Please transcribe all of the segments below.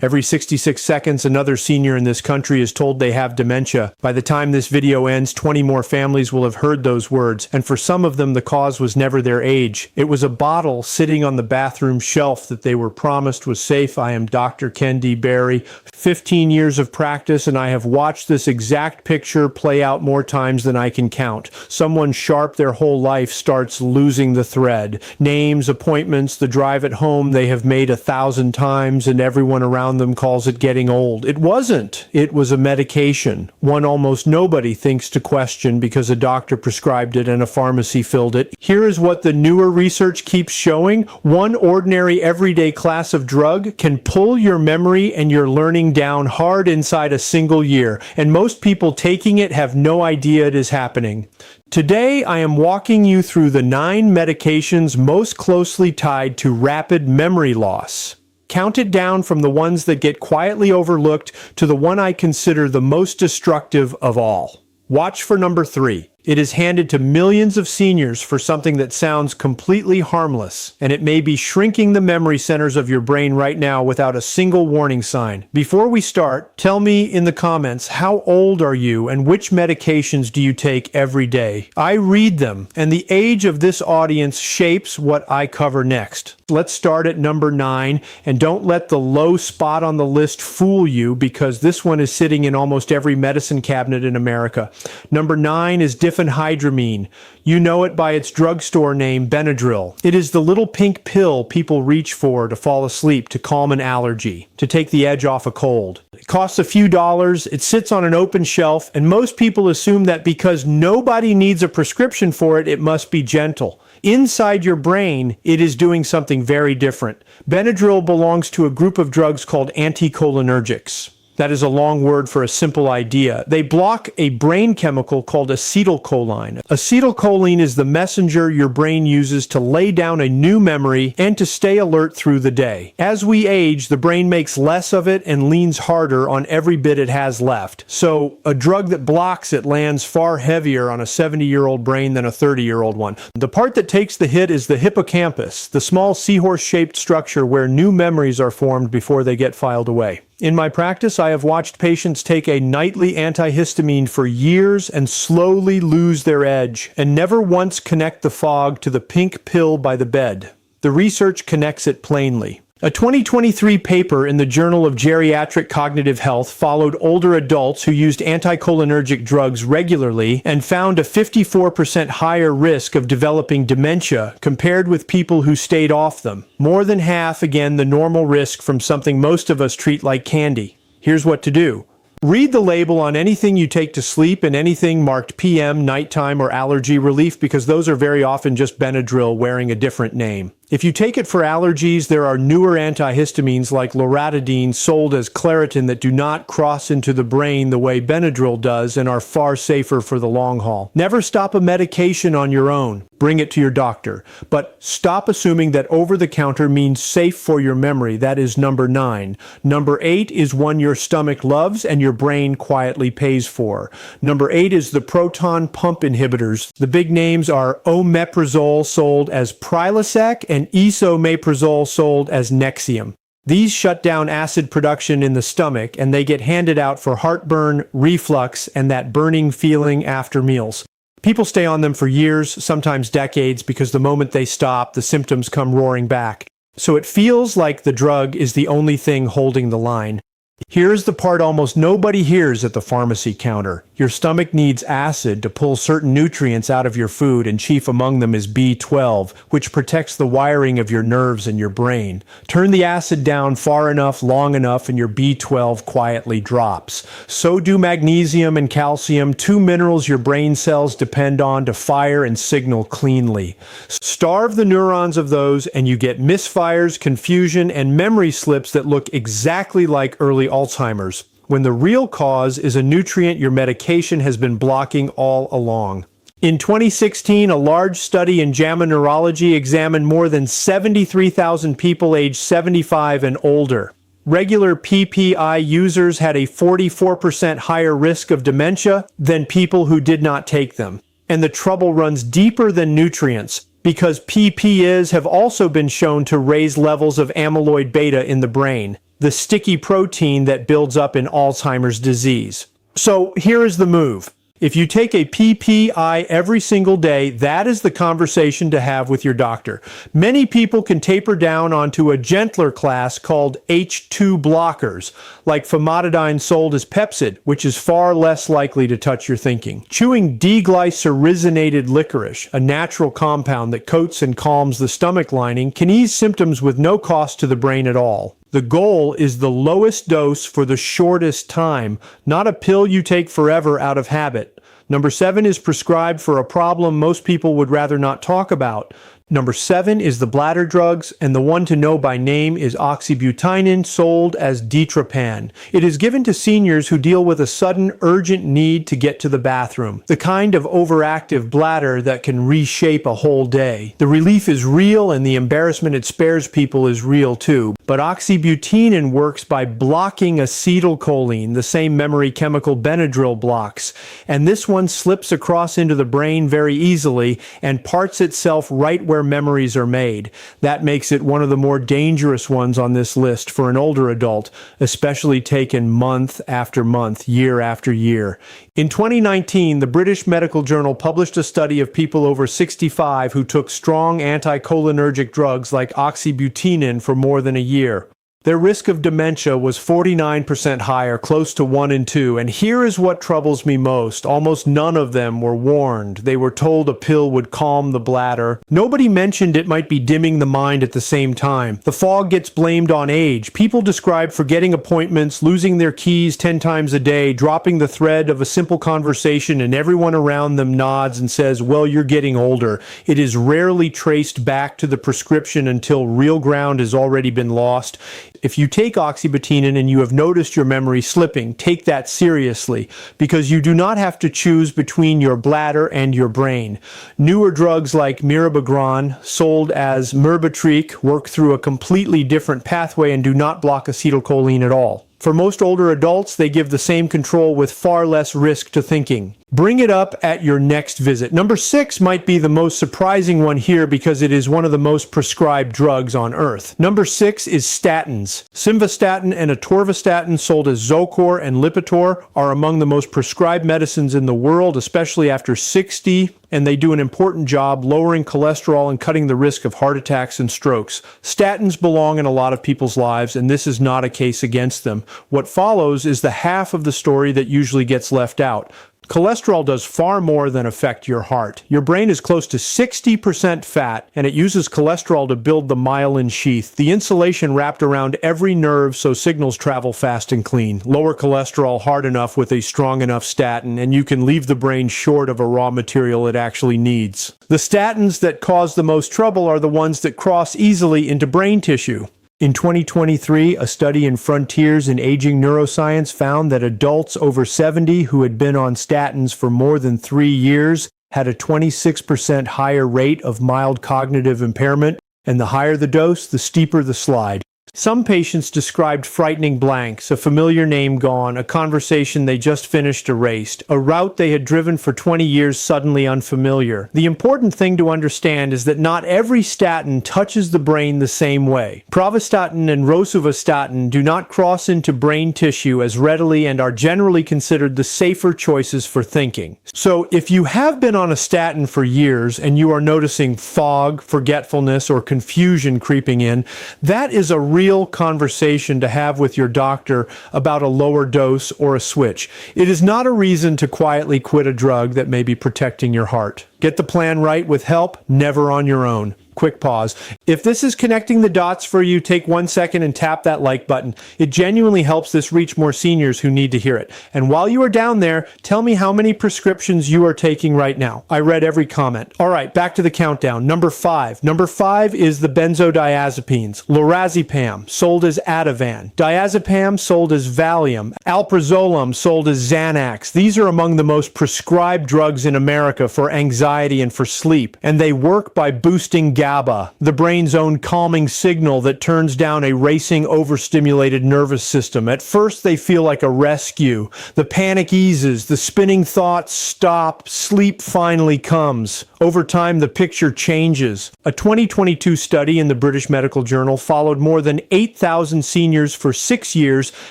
Every 66 seconds, another senior in this country is told they have dementia. By the time this video ends, 20 more families will have heard those words, and for some of them, the cause was never their age. It was a bottle sitting on the bathroom shelf that they were promised was safe. I am Dr. kenD Barry, 15 years of practice, and I have watched this exact picture play out more times than I can count. Someone sharp their whole life starts losing the thread. Names, appointments, the drive at home they have made 1,000 times, and everyone around them calls it getting old. It wasn't. It was a medication. One almost nobody thinks to question because a doctor prescribed it and a pharmacy filled it. Here is what the newer research keeps showing. One ordinary everyday class of drug can pull your memory and your learning down hard inside a single year, and most people taking it have no idea it is happening. Today, I am walking you through the 9 medications most closely tied to rapid memory loss. Count it down from the ones that get quietly overlooked to the one I consider the most destructive of all. Watch for number 3. It is handed to millions of seniors for something that sounds completely harmless, and it may be shrinking the memory centers of your brain right now without a single warning sign. Before we start, tell me in the comments, how old are you and which medications do you take every day? I read them, and the age of this audience shapes what I cover next. Let's start at number 9, and don't let the low spot on the list fool you, because this one is sitting in almost every medicine cabinet in America. Number 9 is diphenhydramine. You know it by its drugstore name, Benadryl. It is the little pink pill people reach for to fall asleep, to calm an allergy, to take the edge off a cold. It costs a few dollars, it sits on an open shelf, and most people assume that because nobody needs a prescription for it, it must be gentle. Inside your brain, it is doing something very different. Benadryl belongs to a group of drugs called anticholinergics. That is a long word for a simple idea. They block a brain chemical called acetylcholine. Acetylcholine is the messenger your brain uses to lay down a new memory and to stay alert through the day. As we age, the brain makes less of it and leans harder on every bit it has left. So a drug that blocks it lands far heavier on a 70-year-old brain than a 30-year-old one. The part that takes the hit is the hippocampus, the small seahorse-shaped structure where new memories are formed before they get filed away. In my practice, I have watched patients take a nightly antihistamine for years and slowly lose their edge, and never once connect the fog to the pink pill by the bed. The research connects it plainly. A 2023 paper in the Journal of Geriatric Cognitive Health followed older adults who used anticholinergic drugs regularly and found a 54% higher risk of developing dementia compared with people who stayed off them. More than half, again, the normal risk from something most of us treat like candy. Here's what to do. Read the label on anything you take to sleep and anything marked PM, nighttime, or allergy relief, because those are very often just Benadryl wearing a different name. If you take it for allergies, there are newer antihistamines like loratadine sold as Claritin that do not cross into the brain the way Benadryl does and are far safer for the long haul. Never stop a medication on your own. Bring it to your doctor. But stop assuming that over-the-counter means safe for your memory. That is number 9. Number 8 is one your stomach loves and your brain quietly pays for. Number 8 is the proton pump inhibitors. The big names are omeprazole, sold as Prilosec, and esomeprazole, sold as Nexium. These shut down acid production in the stomach, and they get handed out for heartburn, reflux, and that burning feeling after meals. People stay on them for years, sometimes decades, because the moment they stop, the symptoms come roaring back. So it feels like the drug is the only thing holding the line. Here's the part almost nobody hears at the pharmacy counter. Your stomach needs acid to pull certain nutrients out of your food, and chief among them is B12, which protects the wiring of your nerves and your brain. Turn the acid down far enough, long enough, and your B12 quietly drops. So do magnesium and calcium, 2 minerals your brain cells depend on to fire and signal cleanly. Starve the neurons of those, and you get misfires, confusion, and memory slips that look exactly like early Alzheimer's, when the real cause is a nutrient your medication has been blocking all along. In 2016, a large study in JAMA Neurology examined more than 73,000 people aged 75 and older. Regular PPI users had a 44% higher risk of dementia than people who did not take them. And the trouble runs deeper than nutrients, because PPIs have also been shown to raise levels of amyloid beta in the brain. the sticky protein that builds up in Alzheimer's disease. So here is the move. If you take a PPI every single day, that is the conversation to have with your doctor. Many people can taper down onto a gentler class called H2 blockers, like famotidine sold as Pepcid, which is far less likely to touch your thinking. Chewing deglycyrrhizinated licorice, a natural compound that coats and calms the stomach lining, can ease symptoms with no cost to the brain at all. The goal is the lowest dose for the shortest time, not a pill you take forever out of habit. Number 7 is prescribed for a problem most people would rather not talk about. Number 7 is the bladder drugs, and the one to know by name is oxybutynin, sold as Ditropan. It is given to seniors who deal with a sudden, urgent need to get to the bathroom, the kind of overactive bladder that can reshape a whole day. The relief is real, and the embarrassment it spares people is real too. But oxybutynin works by blocking acetylcholine, the same memory chemical Benadryl blocks, and this one slips across into the brain very easily and parts itself right where memories are made. That makes it one of the more dangerous ones on this list for an older adult, especially taken month after month, year after year. In 2019, the British Medical Journal published a study of people over 65 who took strong anticholinergic drugs like oxybutynin for more than a year. Their risk of dementia was 49% higher, close to 1 in 2, and here is what troubles me most. Almost none of them were warned. They were told a pill would calm the bladder. Nobody mentioned it might be dimming the mind at the same time. The fog gets blamed on age. People describe forgetting appointments, losing their keys 10 times a day, dropping the thread of a simple conversation, and everyone around them nods and says, well, you're getting older. It is rarely traced back to the prescription until real ground has already been lost. If you take oxybutynin and you have noticed your memory slipping, take that seriously, because you do not have to choose between your bladder and your brain. Newer drugs like mirabegron, sold as Myrbetriq, work through a completely different pathway and do not block acetylcholine at all. For most older adults, they give the same control with far less risk to thinking. Bring it up at your next visit. Number 6 might be the most surprising one here because it is one of the most prescribed drugs on earth. Number 6 is statins. Simvastatin and atorvastatin, sold as Zocor and Lipitor, are among the most prescribed medicines in the world, especially after 60, and they do an important job lowering cholesterol and cutting the risk of heart attacks and strokes. Statins belong in a lot of people's lives, and this is not a case against them. What follows is the half of the story that usually gets left out. Cholesterol does far more than affect your heart. Your brain is close to 60% fat, and it uses cholesterol to build the myelin sheath, the insulation wrapped around every nerve so signals travel fast and clean. Lower cholesterol hard enough with a strong enough statin, and you can leave the brain short of a raw material it actually needs. The statins that cause the most trouble are the ones that cross easily into brain tissue. In 2023, a study in Frontiers in Aging Neuroscience found that adults over 70 who had been on statins for more than 3 years had a 26% higher rate of mild cognitive impairment, and the higher the dose, the steeper the slide. Some patients described frightening blanks, a familiar name gone, a conversation they just finished erased, a route they had driven for 20 years suddenly unfamiliar. The important thing to understand is that not every statin touches the brain the same way. Pravastatin and rosuvastatin do not cross into brain tissue as readily and are generally considered the safer choices for thinking. So if you have been on a statin for years and you are noticing fog, forgetfulness, or confusion creeping in, that is a real conversation to have with your doctor about a lower dose or a switch. It is not a reason to quietly quit a drug that may be protecting your heart. Get the plan right with help, never on your own. Quick pause. If this is connecting the dots for you, take 1 second and tap that like button. It genuinely helps this reach more seniors who need to hear it. And while you are down there, tell me how many prescriptions you are taking right now. I read every comment. All right, back to the countdown. Number 5. Number 5 is the benzodiazepines. Lorazepam, sold as Ativan. Diazepam, sold as Valium. Alprazolam, sold as Xanax. These are among the most prescribed drugs in America for anxiety anxiety and for sleep, and they work by boosting GABA, the brain's own calming signal that turns down a racing, overstimulated nervous system. At first, they feel like a rescue. The panic eases, the spinning thoughts stop, sleep finally comes. Over time, the picture changes. A 2022 study in the British Medical Journal followed more than 8,000 seniors for 6 years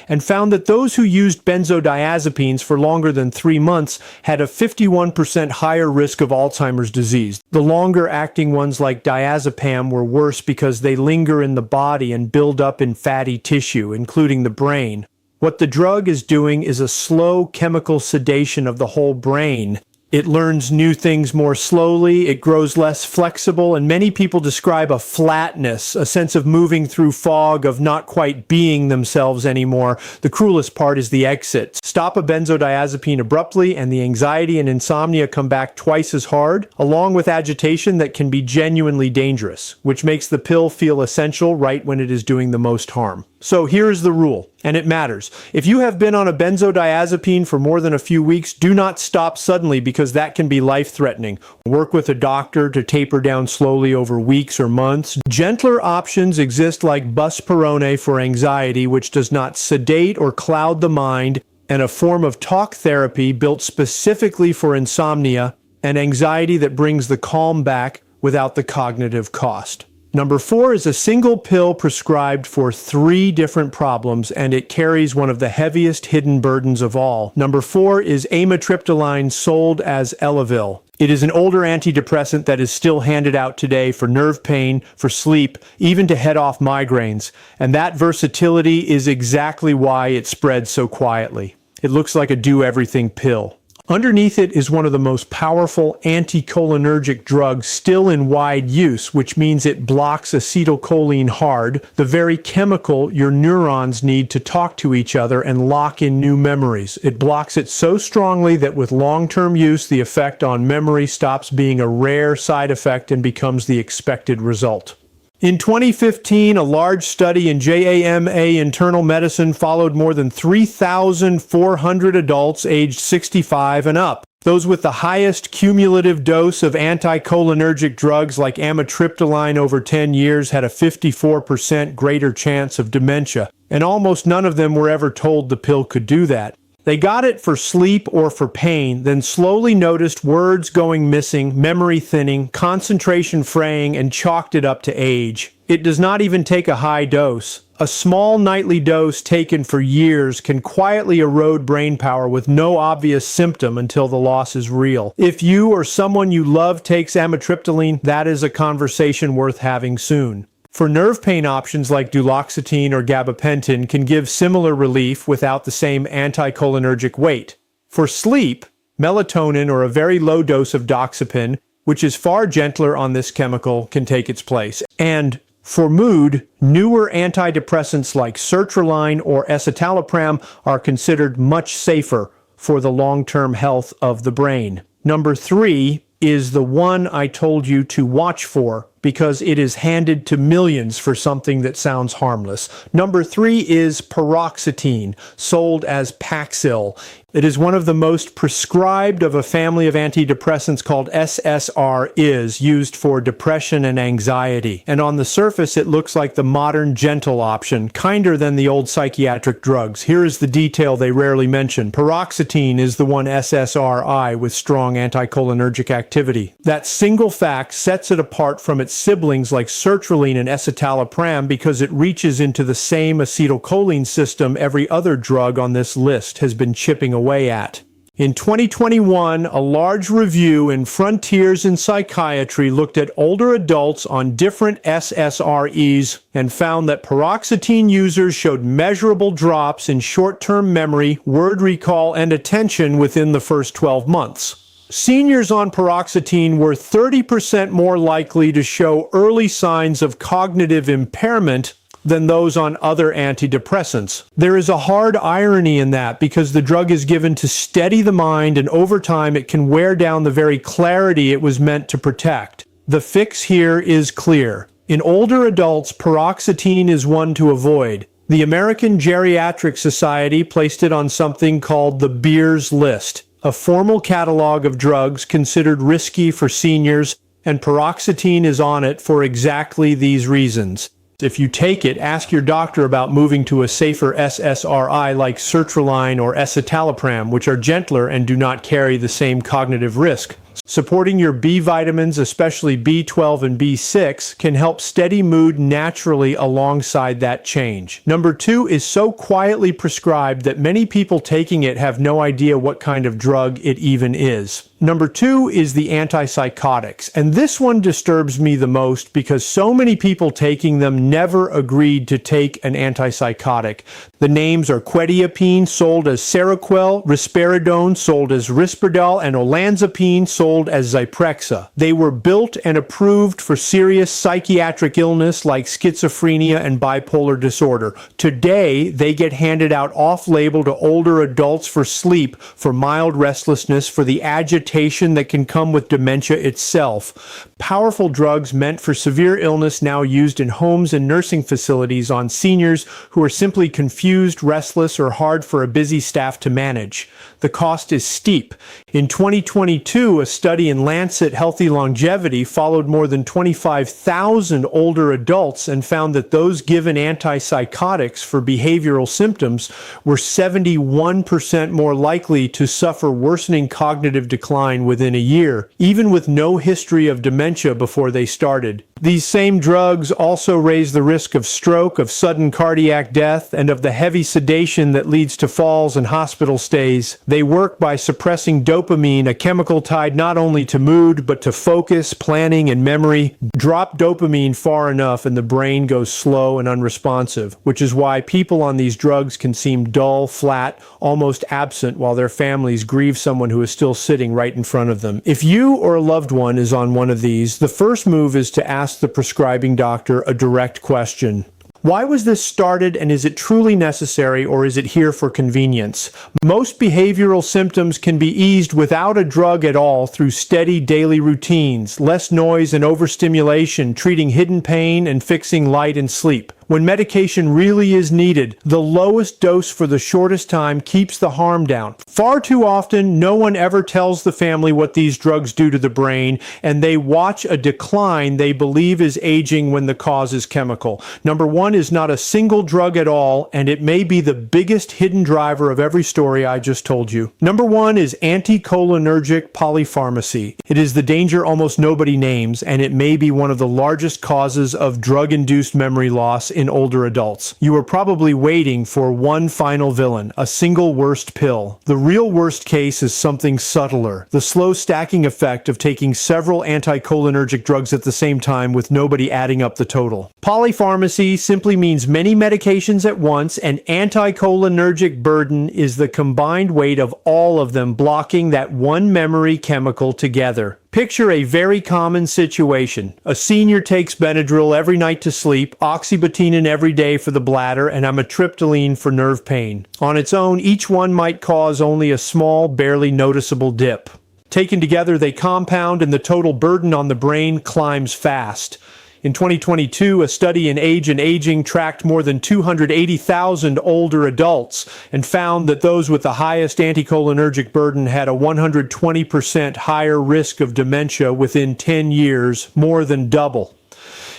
and found that those who used benzodiazepines for longer than 3 months had a 51% higher risk of Alzheimer's disease. The longer-acting ones like diazepam were worse because they linger in the body and build up in fatty tissue, including the brain. What the drug is doing is a slow chemical sedation of the whole brain. It learns new things more slowly, it grows less flexible, and many people describe a flatness, a sense of moving through fog, of not quite being themselves anymore. The cruelest part is the exit. Stop a benzodiazepine abruptly, and the anxiety and insomnia come back twice as hard, along with agitation that can be genuinely dangerous, which makes the pill feel essential right when it is doing the most harm. So here's the rule, and it matters. If you have been on a benzodiazepine for more than a few weeks, do not stop suddenly because that can be life-threatening. Work with a doctor to taper down slowly over weeks or months. Gentler options exist like buspirone for anxiety, which does not sedate or cloud the mind, and a form of talk therapy built specifically for insomnia and anxiety that brings the calm back without the cognitive cost. Number 4 is a single pill prescribed for 3 different problems, and it carries one of the heaviest hidden burdens of all. Number 4 is amitriptyline, sold as Elavil. It is an older antidepressant that is still handed out today for nerve pain, for sleep, even to head off migraines. And that versatility is exactly why it spreads so quietly. It looks like a do-everything pill. Underneath it is one of the most powerful anticholinergic drugs still in wide use, which means it blocks acetylcholine hard, the very chemical your neurons need to talk to each other and lock in new memories. It blocks it so strongly that with long-term use, the effect on memory stops being a rare side effect and becomes the expected result. In 2015, a large study in JAMA Internal Medicine followed more than 3,400 adults aged 65 and up. Those with the highest cumulative dose of anticholinergic drugs like amitriptyline over 10 years had a 54% greater chance of dementia, and almost none of them were ever told the pill could do that. They got it for sleep or for pain, then slowly noticed words going missing, memory thinning, concentration fraying, and chalked it up to age. It does not even take a high dose. A small nightly dose taken for years can quietly erode brain power with no obvious symptom until the loss is real. If you or someone you love takes amitriptyline, that is a conversation worth having soon. For nerve pain, options like duloxetine or gabapentin can give similar relief without the same anticholinergic weight. For sleep, melatonin or a very low dose of doxepin, which is far gentler on this chemical, can take its place. And for mood, newer antidepressants like sertraline or escitalopram are considered much safer for the long-term health of the brain. Number 3 is the one I told you to watch for, because it is handed to millions for something that sounds harmless. Number 3 is paroxetine, sold as Paxil. It is one of the most prescribed of a family of antidepressants called SSRIs, used for depression and anxiety. And on the surface, it looks like the modern gentle option, kinder than the old psychiatric drugs. Here is the detail they rarely mention. Paroxetine is the one SSRI with strong anticholinergic activity. That single fact sets it apart from its siblings like sertraline and escitalopram because it reaches into the same acetylcholine system every other drug on this list has been chipping away at. In 2021, a large review in Frontiers in Psychiatry looked at older adults on different SSRIs and found that paroxetine users showed measurable drops in short-term memory, word recall, and attention within the first 12 months. Seniors on paroxetine were 30% more likely to show early signs of cognitive impairment than those on other antidepressants. There is a hard irony in that because the drug is given to steady the mind, and over time it can wear down the very clarity it was meant to protect. The fix here is clear. In older adults, paroxetine is one to avoid. The American Geriatric Society placed it on something called the Beers List. a formal catalog of drugs considered risky for seniors, and paroxetine is on it for exactly these reasons. If you take it, ask your doctor about moving to a safer SSRI like sertraline or escitalopram, which are gentler and do not carry the same cognitive risk. Supporting your B vitamins, especially B12 and B6, can help steady mood naturally alongside that change. Number 2 is so quietly prescribed that many people taking it have no idea what kind of drug it even is. Number 2 is the antipsychotics, and this one disturbs me the most because so many people taking them never agreed to take an antipsychotic. The names are quetiapine, sold as Seroquel, risperidone, sold as Risperdal, and olanzapine, sold as Zyprexa. They were built and approved for serious psychiatric illness like schizophrenia and bipolar disorder. Today, they get handed out off-label to older adults for sleep, for mild restlessness, for the agitation that can come with dementia itself. Powerful drugs meant for severe illness now used in homes and nursing facilities on seniors who are simply confused, restless, or hard for a busy staff to manage. The cost is steep. In 2022, a study in Lancet Healthy Longevity followed more than 25,000 older adults and found that those given antipsychotics for behavioral symptoms were 71% more likely to suffer worsening cognitive decline within a year, even with no history of dementia before they started. These same drugs also raise the risk of stroke, of sudden cardiac death, and of the heavy sedation that leads to falls and hospital stays. They work by suppressing dopamine, a chemical tied not only to mood, but to focus, planning, and memory. Drop dopamine far enough and the brain goes slow and unresponsive, which is why people on these drugs can seem dull, flat, almost absent while their families grieve someone who is still sitting right in front of them. If you or a loved one is on one of these, the first move is to ask the prescribing doctor a direct question. Why was this started, and is it truly necessary, or is it here for convenience? Most behavioral symptoms can be eased without a drug at all through steady daily routines, less noise and overstimulation, treating hidden pain and fixing light and sleep. When medication really is needed, the lowest dose for the shortest time keeps the harm down. Far too often, no one ever tells the family what these drugs do to the brain, and they watch a decline they believe is aging when the cause is chemical. Number 1 is not a single drug at all, and it may be the biggest hidden driver of every story I just told you. Number 1 is anticholinergic polypharmacy. It is the danger almost nobody names, and it may be one of the largest causes of drug-induced memory loss in older adults. You are probably waiting for one final villain, a single worst pill. The real worst case is something subtler, the slow stacking effect of taking several anticholinergic drugs at the same time with nobody adding up the total. Polypharmacy simply means many medications at once, and anticholinergic burden is the combined weight of all of them blocking that one memory chemical together. Picture a very common situation. A senior takes Benadryl every night to sleep, oxybutynin every day for the bladder, and amitriptyline for nerve pain. On its own, each one might cause only a small, barely noticeable dip. Taken together, they compound and the total burden on the brain climbs fast. In 2022, a study in Age and Aging tracked more than 280,000 older adults and found that those with the highest anticholinergic burden had a 120% higher risk of dementia within 10 years, more than double.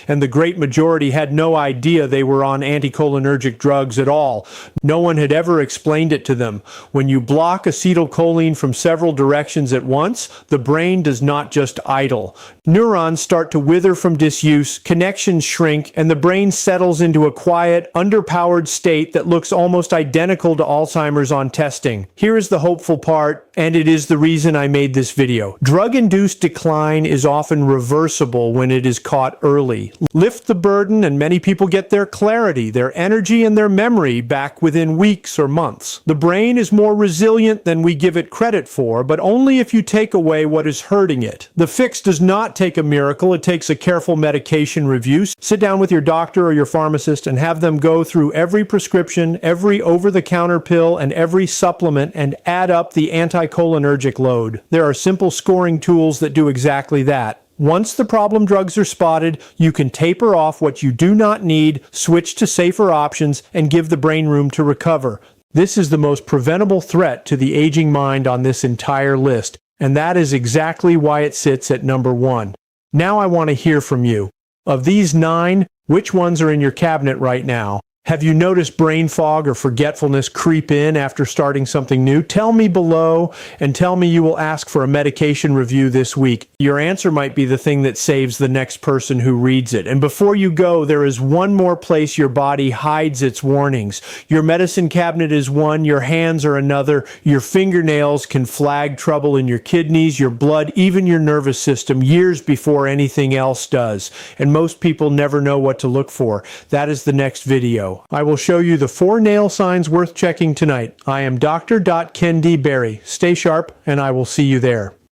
And the great majority had no idea they were on anticholinergic drugs at all. No one had ever explained it to them. When you block acetylcholine from several directions at once, the brain does not just idle. Neurons start to wither from disuse, connections shrink, and the brain settles into a quiet, underpowered state that looks almost identical to Alzheimer's on testing. Here is the hopeful part, and it is the reason I made this video. Drug-induced decline is often reversible when it is caught early. Lift the burden and many people get their clarity, their energy, and their memory back within weeks or months. The brain is more resilient than we give it credit for, but only if you take away what is hurting it. The fix does not take a miracle. It takes a careful medication review. Sit down with your doctor or your pharmacist and have them go through every prescription, every over-the-counter pill, and every supplement and add up the anticholinergic load. There are simple scoring tools that do exactly that. Once the problem drugs are spotted, you can taper off what you do not need, switch to safer options, and give the brain room to recover. This is the most preventable threat to the aging mind on this entire list, and that is exactly why it sits at number 1. Now I want to hear from you. Of these 9, which ones are in your cabinet right now? Have you noticed brain fog or forgetfulness creep in after starting something new? Tell me below, and tell me you will ask for a medication review this week. Your answer might be the thing that saves the next person who reads it. And before you go, there is one more place your body hides its warnings. Your medicine cabinet is one, your hands are another, your fingernails can flag trouble in your kidneys, your blood, even your nervous system years before anything else does. And most people never know what to look for. That is the next video. I will show you the 4 nail signs worth checking tonight. I am Dr. kenD Barry. Stay sharp, and I will see you there.